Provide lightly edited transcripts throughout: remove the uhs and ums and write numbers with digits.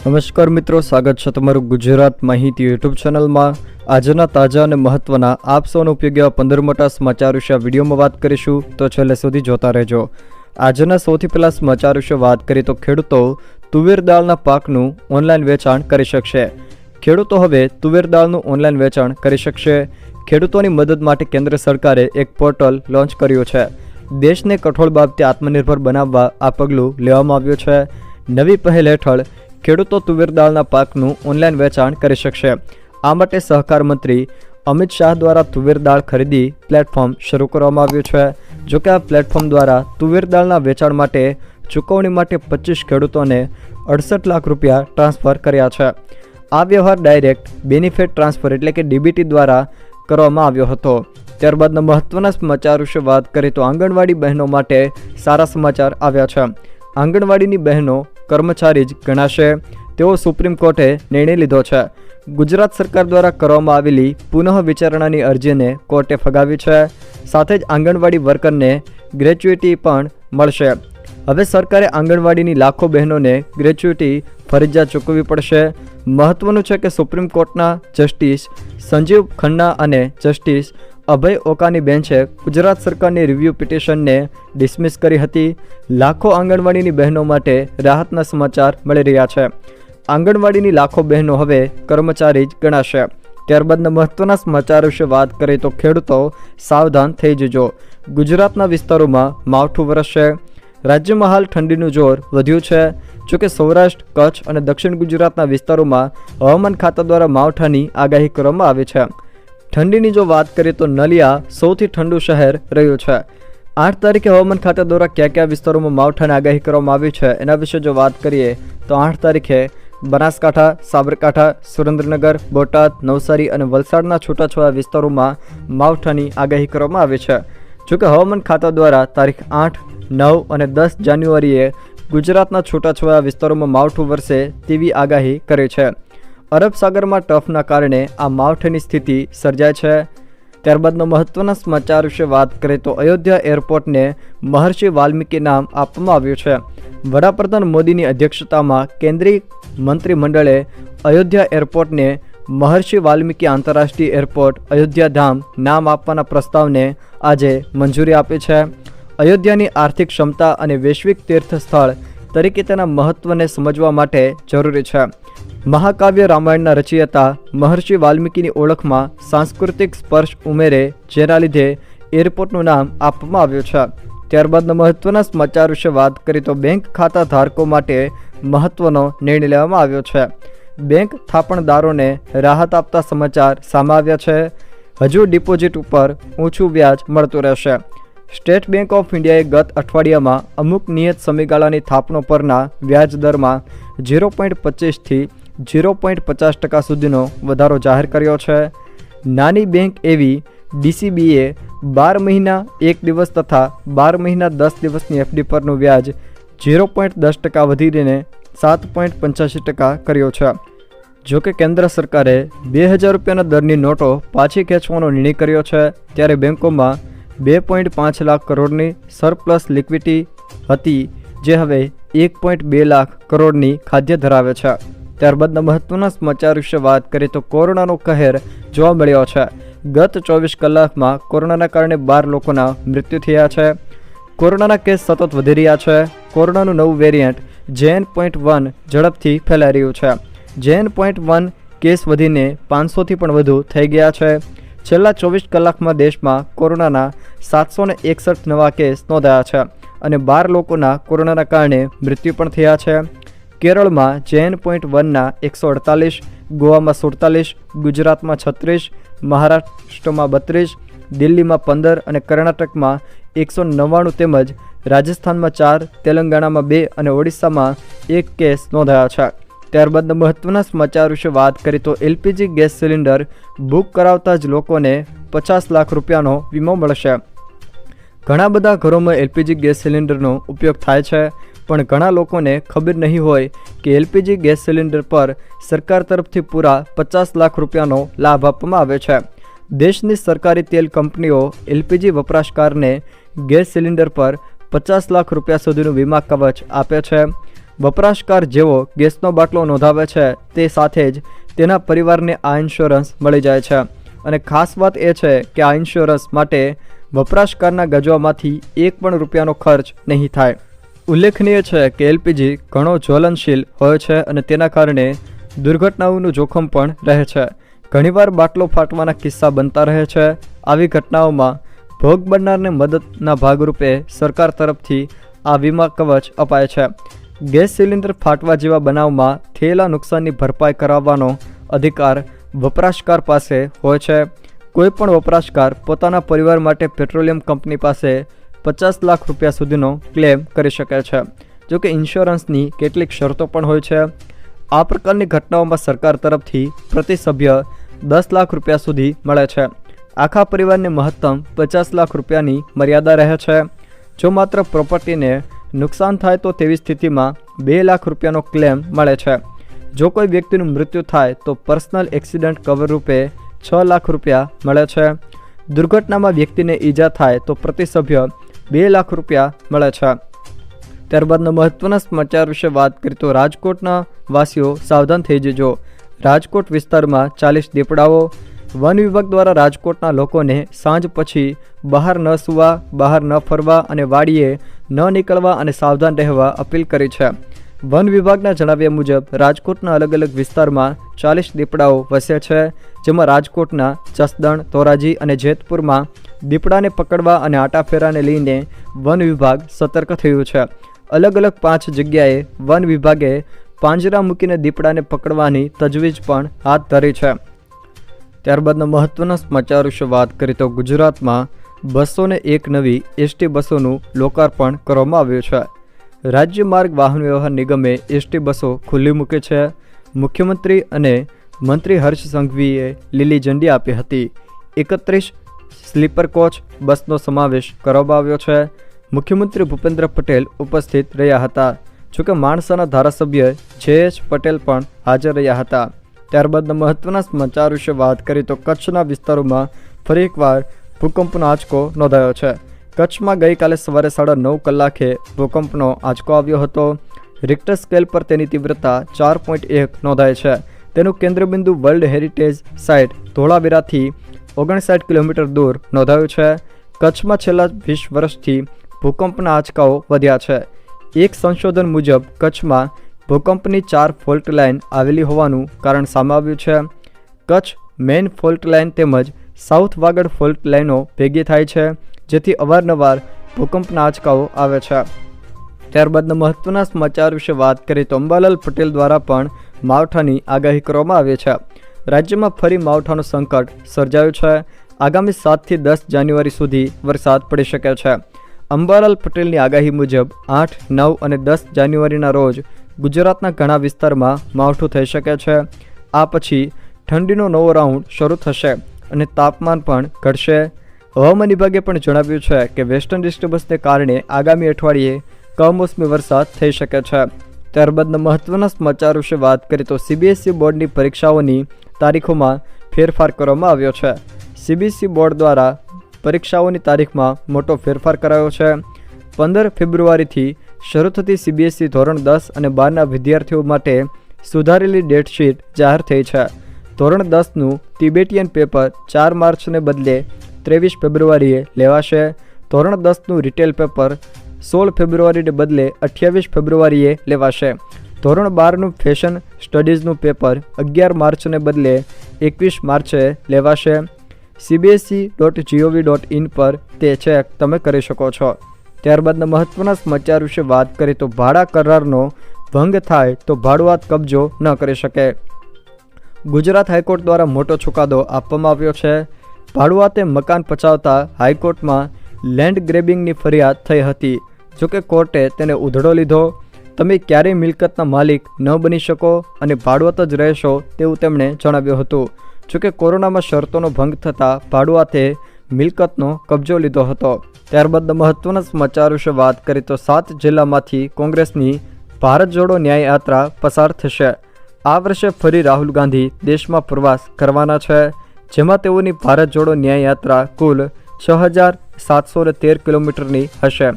નમસ્કાર મિત્રો, સ્વાગત છે તમારું ગુજરાત માહિતી યુટ્યુબ ચેનલમાં। આજના તાજા અને મહત્વના આપ સૌને ઉપયોગી 15 મોટા સમાચાર વિશે વિડીયોમાં વાત કરીશું, તો છેલ્લે સુધી જોતા રહેજો। આજના સૌથી પહેલા સમાચાર વિશે વાત કરીએ તો ખેડૂતો તુવેર દાળના પાકનું ઓનલાઈન વેચાણ કરી શકશે। ખેડૂતો હવે તુવેર દાળનું ઓનલાઈન વેચાણ કરી શકશે। ખેડૂતોની મદદ માટે કેન્દ્ર સરકારે એક પોર્ટલ લોન્ચ કર્યું છે। દેશને કઠોળ બાબતે આત્મનિર્ભર બનાવવા આ પગલું લેવામાં આવ્યું છે। નવી પહેલ હેઠળ ખેડૂતો તુવેર દાળના પાકનું ઓનલાઈન વેચાણ કરી શકશે। આ માટે સહકાર મંત્રી અમિત શાહ દ્વારા તુવેર દાળ ખરીદી પ્લેટફોર્મ શરૂ કરવામાં આવ્યું છે। જોકે આ પ્લેટફોર્મ દ્વારા તુવેર દાળના વેચાણ માટે ચૂકવણી માટે 25 ખેડૂતોને 68 લાખ રૂપિયા ટ્રાન્સફર કર્યા છે। આ વ્યવહાર ડાયરેક્ટ બેનિફિટ ટ્રાન્સફર એટલે કે ડીબીટી દ્વારા કરવામાં આવ્યો હતો। ત્યારબાદના મહત્વના સમાચાર વિશે વાત કરીએ તો આંગણવાડી બહેનો માટે સારા સમાચાર આવ્યા છે। આંગણવાડીની બહેનો કર્મચારી જ ગણાશે તેવો સુપ્રીમ કોર્ટે નિર્ણય લીધો છે। ગુજરાત સરકાર દ્વારા કરવામાં આવેલી પુનઃ વિચારણાની અરજીને કોર્ટે ફગાવી છે। સાથે જ આંગણવાડી વર્કરને ગ્રેચ્યુટી પણ મળશે। હવે સરકારે આંગણવાડીની લાખો બહેનોને ગ્રેચ્યુટી ફરજિયાત ચૂકવવી પડશે। મહત્વનું છે કે સુપ્રીમ કોર્ટના જસ્ટિસ સંજીવ ખન્ના અને જસ્ટિસ અભય ઓકાની બેન્ચે ગુજરાત સરકારની રિવ્યૂ પિટિશનને ડિસમિસ કરી હતી। લાખો આંગણવાડીની બહેનો માટે રાહતના સમાચાર મળી રહ્યા છે। આંગણવાડીની લાખો બહેનો હવે કર્મચારી જ ગણાશે। ત્યારબાદના મહત્વના સમાચાર વિશે વાત કરીએ તો ખેડૂતો સાવધાન થઈ જજો। ગુજરાતના વિસ્તારોમાં માવઠું વરસશે। રાજ્યમાં હાલ ઠંડીનું જોર વધ્યું છે। જોકે સૌરાષ્ટ્ર, કચ્છ અને દક્ષિણ ગુજરાતના વિસ્તારોમાં હવામાન ખાતા દ્વારા માવઠાની આગાહી કરવામાં આવી છે। ઠંડીની જો વાત કરીએ તો નલિયા સૌથી ઠંડુ શહેર રહ્યું છે। 8 તારીખે હવામાન ખાતા દ્વારા કયા વિસ્તારોમાં માવઠાની આગાહી કરવામાં આવી છે એના વિશે જો વાત કરીએ તો 8 તારીખે બનાસકાંઠા, સાબરકાંઠા, સુરેન્દ્રનગર, બોટાદ, નવસારી અને વલસાડના છૂટાછવાયા વિસ્તારોમાં માવઠાની આગાહી કરવામાં આવી છે। જોકે હવામાન ખાતા દ્વારા તારીખ 8, 9 અને 10 જાન્યુઆરીએ ગુજરાતના છૂટાછવાયા વિસ્તારોમાં માવઠું વરસે તેવી આગાહી કરી છે। અરબ સાગરમાં ટફના કારણે આ માવઠાની સ્થિતિ સર્જાય છે। ત્યારબાદનો મહત્વના સમાચાર વિશે વાત કરીએ તો અયોધ્યા એરપોર્ટને મહર્ષિ વાલ્મીકી નામ આપવામાં આવ્યું છે। વડાપ્રધાન મોદીની અધ્યક્ષતામાં કેન્દ્રીય મંત્રીમંડળે અયોધ્યા એરપોર્ટને મહર્ષિ વાલ્મીકી આંતરરાષ્ટ્રીય એરપોર્ટ અયોધ્યા ધામ નામ આપવાના પ્રસ્તાવને આજે મંજૂરી આપી છે। અયોધ્યાની આર્થિક ક્ષમતા અને વૈશ્વિક તીર્થ સ્થળ તરીકે તેના મહત્વને સમજવા માટે જરૂરી છે। મહાકાવ્ય રામાયણના રચયિતા મહર્ષિ વાલ્મીકીની ઓળખમાં સાંસ્કૃતિક સ્પર્શ ઉમેરે, જેના લીધે એરપોર્ટનું નામ આપવામાં આવ્યું છે। ત્યારબાદના મહત્વના સમાચાર વિશે વાત કરીએ તો બેંક ખાતા ધારકો માટે મહત્વનો નિર્ણય લેવામાં આવ્યો છે। બેંક થાપણદારોને રાહત આપતા સમાચાર સામે આવ્યા છે। હજુ ડિપોઝિટ ઉપર ઊંચું વ્યાજ મળતું રહેશે। સ્ટેટ બેંક ઓફ ઇન્ડિયાએ ગત અઠવાડિયામાં અમુક નિયત સમયગાળાની થાપણો પરના વ્યાજ દરમાં 0.25 થી 0.50% સુધીનો વધારો જાહેર કર્યો છે। નાની બેંક એવી ડીસીબીએ 12 મહિના 1 દિવસ તથા 12 મહિના 10 દિવસની એફડી પરનું વ્યાજ 0.10% વધીને 7.85% કર્યો છે। જોકે કેન્દ્ર સરકારે 2000 રૂપિયાના દરની નોટો પાછી ખેંચવાનો નિર્ણય કર્યો છે। ત્યારે બેંકોમાં 2.5 લાખ કરોડની સરપ્લસ લિક્વિડિટી હતી, જે હવે 1.2 લાખ કરોડની ખાદ્ય ધરાવે છે। ત્યારબાદના મહત્વના સમાચાર વિશે વાત કરીએ તો કોરોનાનો કહેર જોવા મળ્યો છે। ગત 24 કલાકમાં કોરોનાના કારણે 12 લોકોના મૃત્યુ થયા છે। કોરોનાના કેસ સતત વધી રહ્યા છે। કોરોનાનું નવું વેરિયન્ટ JN.1 ઝડપથી ફેલાઈ રહ્યું છે। JN.1 કેસ વધીને 500થી પણ વધુ થઈ ગયા છે। છેલ્લા 24 કલાકમાં દેશમાં કોરોનાના 761 નવા કેસ નોંધાયા છે અને 12 લોકોના કોરોનાના કારણે મૃત્યુ પણ થયા છે। કેરળમાં JN.1ના 148, ગોવામાં 47, ગુજરાતમાં 36, મહારાષ્ટ્રમાં 32, દિલ્હીમાં 15 અને કર્ણાટકમાં 199 તેમજ રાજસ્થાનમાં 4, તેલંગાણામાં 2 અને ઓડિશામાં 1 કેસ નોંધાયા છે। ત્યારબાદના મહત્વના સમાચાર વિશે વાત કરીએ તો એલપીજી ગેસ સિલિન્ડર બુક કરાવતા જ લોકોને 50 લાખ રૂપિયાનો વીમો મળશે। ઘણા બધા ઘરોમાં એલપીજી ગેસ સિલિન્ડરનો ઉપયોગ થાય છે, પણ ઘણા લોકોને ખબર નહીં હોય કે એલપીજી ગેસ સિલિન્ડર પર સરકાર તરફથી પૂરા 50 લાખ રૂપિયાનો લાભ આપવામાં આવે છે। દેશની સરકારી તેલ કંપનીઓ એલપીજી વપરાશકારને ગેસ સિલિન્ડર પર 50 લાખ રૂપિયા સુધીનું વીમા કવચ આપે છે। વપરાશકાર જેવો ગેસનો બાટલો નોંધાવે છે તે સાથે જ તેના પરિવારને આ ઇન્સ્યોરન્સ મળી જાય છે. અને ખાસ વાત એ છે કે આ ઇન્સ્યોરન્સ માટે વપરાશકારના ગજવામાંથી એક પણ રૂપિયાનો ખર્ચ નહીં થાય. ઉલ્લેખનીય છે કે એલપીજી ઘણો જ્વલનશીલ હોય છે અને તેના કારણે દુર્ઘટનાઓનું જોખમ પણ રહે છે. ઘણીવાર બાટલો ફાટવાના કિસ્સા બનતા રહે છે. આવી ઘટનાઓમાં ભોગ બનનારને મદદના ભાગરૂપે સરકાર તરફથી આ વીમા કવચ અપાય છે. ગેસ સિલિન્ડર ફાટવા જેવા બનાવમાં થયેલા નુકસાનની ભરપાઈ કરાવવાનો અધિકાર વપરાશકાર પાસે હોય છે. કોઈપણ વપરાશકાર પોતાના પરિવાર માટે પેટ્રોલિયમ કંપની પાસે 50 લાખ રૂપિયા સુધીનો ક્લેમ કરી શકે છે. જોકે ઇન્સ્યોરન્સની કેટલીક શરતો પણ હોય છે. આ પ્રકારની ઘટનાઓમાં સરકાર તરફથી પ્રતિ સભ્ય 10 લાખ રૂપિયા સુધી મળે છે. આખા પરિવારને મહત્તમ 50 લાખ રૂપિયાની મર્યાદા રહે છે. જો માત્ર પ્રોપર્ટીને નુકસાન થાય તો તેવી સ્થિતિમાં 2 લાખ રૂપિયાનો ક્લેમ મળે છે. જો કોઈ વ્યક્તિનું મૃત્યુ થાય તો પર્સનલ એક્સિડન્ટ કવર રૂપે 6 લાખ રૂપિયા મળે છે. દુર્ઘટનામાં વ્યક્તિને ઈજા થાય તો પ્રતિ સભ્ય 2 લાખ રૂપિયા મળે છે. ત્યારબાદના મહત્વના સમાચાર વિશે વાત કરીએ તો રાજકોટના વાસીઓ સાવધાન થઈ જજો. રાજકોટ વિસ્તારમાં 40 દીપડાઓ. વન વિભાગ દ્વારા રાજકોટના લોકોને સાંજ પછી બહાર ન સૂવા, બહાર ન ફરવા અને વાડીએ ન નીકળવા અને સાવધાન રહેવા અપીલ કરી છે. વન વિભાગના જણાવ્યા મુજબ રાજકોટના અલગ અલગ વિસ્તારમાં 40 દીપડાઓ વસે છે. જેમાં રાજકોટના જસદણ, ધોરાજી અને જેતપુરમાં દીપડાને પકડવા અને આટાફેરાને લઈને વન વિભાગ સતર્ક થયું છે. અલગ અલગ 5 જગ્યાએ વન વિભાગે પાંજરા મૂકીને દીપડાને પકડવાની તજવીજ પણ હાથ ધરી છે. ત્યારબાદના મહત્વના સમાચાર વિશે વાત કરીએ તો ગુજરાતમાં 201 નવી એસટી બસોનું લોકાર્પણ કરવામાં આવ્યું છે. રાજ્ય માર્ગ વાહન વ્યવહાર નિગમે એસટી બસો ખુલ્લી મૂકી છે. મુખ્યમંત્રી અને મંત્રી હર્ષ સંઘવીએ લીલી ઝંડી આપી હતી. 31 સ્લીપર કોચ બસનો સમાવેશ કરવામાં આવ્યો છે. મુખ્યમંત્રી ભૂપેન્દ્ર પટેલ ઉપસ્થિત રહ્યા હતા. જોકે માણસાના ધારાસભ્ય જે.એચ. પટેલ પણ હાજર રહ્યા હતા. ત્યારબાદના મહત્વના સમાચાર વિશે વાત કરીએ તો કચ્છના વિસ્તારોમાં ફરી એકવાર ભૂકંપનો આંચકો નોંધાયો છે. કચ્છમાં ગઈકાલે સવારે 9:30 કલાકે ભૂકંપનો આંચકો આવ્યો હતો. રિક્ટર સ્કેલ પર તેની તીવ્રતા 4.1 નોંધાય છે. તેનું કેન્દ્રબિંદુ વર્લ્ડ હેરિટેજ સાઇટ ધોળાવીરાથી 59 કિલોમીટર દૂર નોંધાયું છે. કચ્છમાં છેલ્લા 20 વર્ષથી ભૂકંપના આંચકાઓ વધ્યા છે. એક સંશોધન મુજબ કચ્છમાં ભૂકંપની 4 ફોલ્ટ લાઇન આવેલી હોવાનું કારણ સામે આવ્યું છે. કચ્છ મેઇન ફોલ્ટ લાઇન તેમજ સાઉથ વાગડ ફોલ્ટ લાઇનો ભેગી થાય છે, જેથી અવારનવાર ભૂકંપના આંચકાઓ આવે છે. ત્યારબાદના મહત્વના સમાચાર વિશે વાત કરીએ તો અંબાલાલ પટેલ દ્વારા પણ માવઠાની આગાહી કરવામાં આવી છે. રાજ્યમાં ફરી માવઠાનું સંકટ સર્જાયું છે. આગામી 7 થી 10 જાન્યુઆરી સુધી વરસાદ પડી શકે છે. અંબાલાલ પટેલની આગાહી મુજબ 8, 9 અને 10 જાન્યુઆરીના રોજ ગુજરાતના ઘણા વિસ્તારમાં માવઠું થઈ શકે છે. આ પછી ઠંડીનો નવો રાઉન્ડ શરૂ થશે અને તાપમાન પણ ઘટશે. હવામાન વિભાગે પણ જણાવ્યું છે કે વેસ્ટર્ન ડિસ્ટર્બન્સને કારણે આગામી અઠવાડિયે કમોસમી વરસાદ થઈ શકે છે. ત્યારબાદના મહત્વના સમાચાર વિશે વાત કરીએ તો સીબીએસઈ બોર્ડની પરીક્ષાઓની તારીખોમાં ફેરફાર કરવામાં આવ્યો છે. સીબીએસઈ બોર્ડ દ્વારા પરીક્ષાઓની તારીખમાં મોટો ફેરફાર કરાયો છે. 15 ફેબ્રુઆરીથી શરૂ થતી સીબીએસઈ ધોરણ 10 અને 12ના વિદ્યાર્થીઓ માટે સુધારેલી ડેટશીટ જાહેર થઈ છે. ધોરણ 10નું તિબેટિયન પેપર 4 માર્ચને બદલે 23 ફેબ્રુઆરીએ લેવાશે. ધોરણ 10નું રિટેલ પેપર 16 ફેબ્રુઆરીને બદલે 28 ફેબ્રુઆરીએ લેવાશે. ધોરણ 12નું ફેશન સ્ટડીઝનું પેપર 11 માર્ચને બદલે 21 માર્ચે લેવાશે. cbse.gov.in પર તે ચેક તમે કરી શકો છો. ત્યારબાદના મહત્વના સમાચાર વિશે વાત કરીએ તો ભાડા કરારનો ભંગ થાય તો ભાડુઆત કબજો ન કરી શકે. ગુજરાત હાઈકોર્ટ દ્વારા મોટો ચુકાદો આપવામાં આવ્યો છે. ભાડુઆતે મકાન પચાવતા હાઈકોર્ટમાં લેન્ડ ગ્રેબિંગની ફરિયાદ થઈ હતી. જોકે કોર્ટે તેને ઉધડો લીધો. તમે ક્યારેય મિલકતના માલિક ન બની શકો અને ભાડુઆત જ રહેશો તેવું તેમણે જણાવ્યું હતું. જોકે કોરોનામાં શરતોનો ભંગ થતાં ભાડુઆતે મિલકતનો કબજો લીધો હતો. ત્યારબાદ મહત્વના સમાચાર વિશે વાત કરીએ તો 7 જિલ્લામાંથી કોંગ્રેસની ભારત જોડો ન્યાય યાત્રા પસાર થશે. આ વર્ષે ફરી રાહુલ ગાંધી દેશમાં પ્રવાસ કરવાના છે, જેમાં તેઓની ભારત જોડો ન્યાય યાત્રા કુલ 6713 કિલોમીટરની હશે.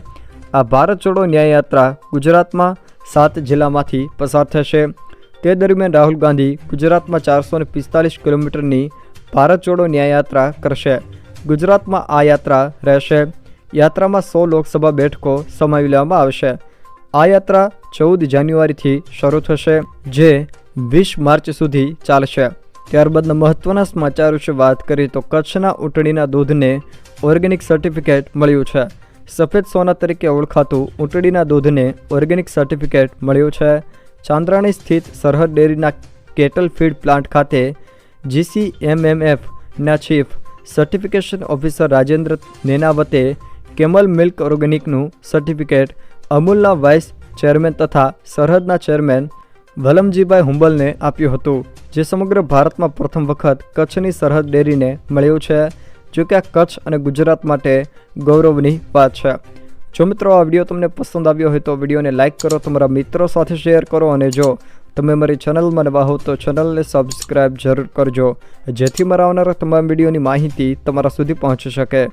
આ ભારત જોડો ન્યાય યાત્રા ગુજરાતમાં 7 જિલ્લામાંથી પસાર થશે। તે દરમિયાન રાહુલ ગાંધી ગુજરાતમાં 445 કિલોમીટરની ભારત જોડો ન્યાયયાત્રા કરશે। ગુજરાતમાં આ યાત્રા રહેશે। યાત્રામાં 100 લોકસભા બેઠકો સમાવી લેવામાં આવશે। આ યાત્રા 14 જાન્યુઆરીથી શરૂ થશે, જે 20 માર્ચ સુધી ચાલશે। ત્યારબાદના મહત્વના સમાચાર વિશે વાત કરીએ તો કચ્છના ઊંટડીના દૂધને ઓર્ગેનિક સર્ટિફિકેટ મળ્યું છે। સફેદ સોના તરીકે ઓળખાતું ઊંટડીના દૂધને ઓર્ગેનિક સર્ટિફિકેટ મળ્યું છે। ચાંદ્રાણી સ્થિત સરહદ ડેરીના કેટલ ફીડ પ્લાન્ટ ખાતે GCMMFના chief certification officer Rajendra Nenavate camel milk ઓર્ગેનિકનું સર્ટિફિકેટ અમૂલના વાઇસ ચેરમેન તથા સરહદના ચેરમેન વલમજીભાઈ હુંબલને આપ્યું હતું, જે સમગ્ર ભારતમાં પ્રથમ વખત કચ્છની સરહદ ડેરીને મળ્યું છે। જો કે આ કચ્છ અને ગુજરાત માટે ગૌરવની વાત છે। જો મિત્રો આ વિડીયો તમને પસંદ આવ્યો હોય તો વિડીયોને લાઇક કરો, તમારા મિત્રો સાથે શેર કરો અને જો તમે મારી ચેનલમાં નવા હો તો ચેનલને સબસ્ક્રાઈબ જરૂર કરજો, જેથી મારા આવનારા તમામ વિડીયોની માહિતી તમારા સુધી પહોંચી શકે।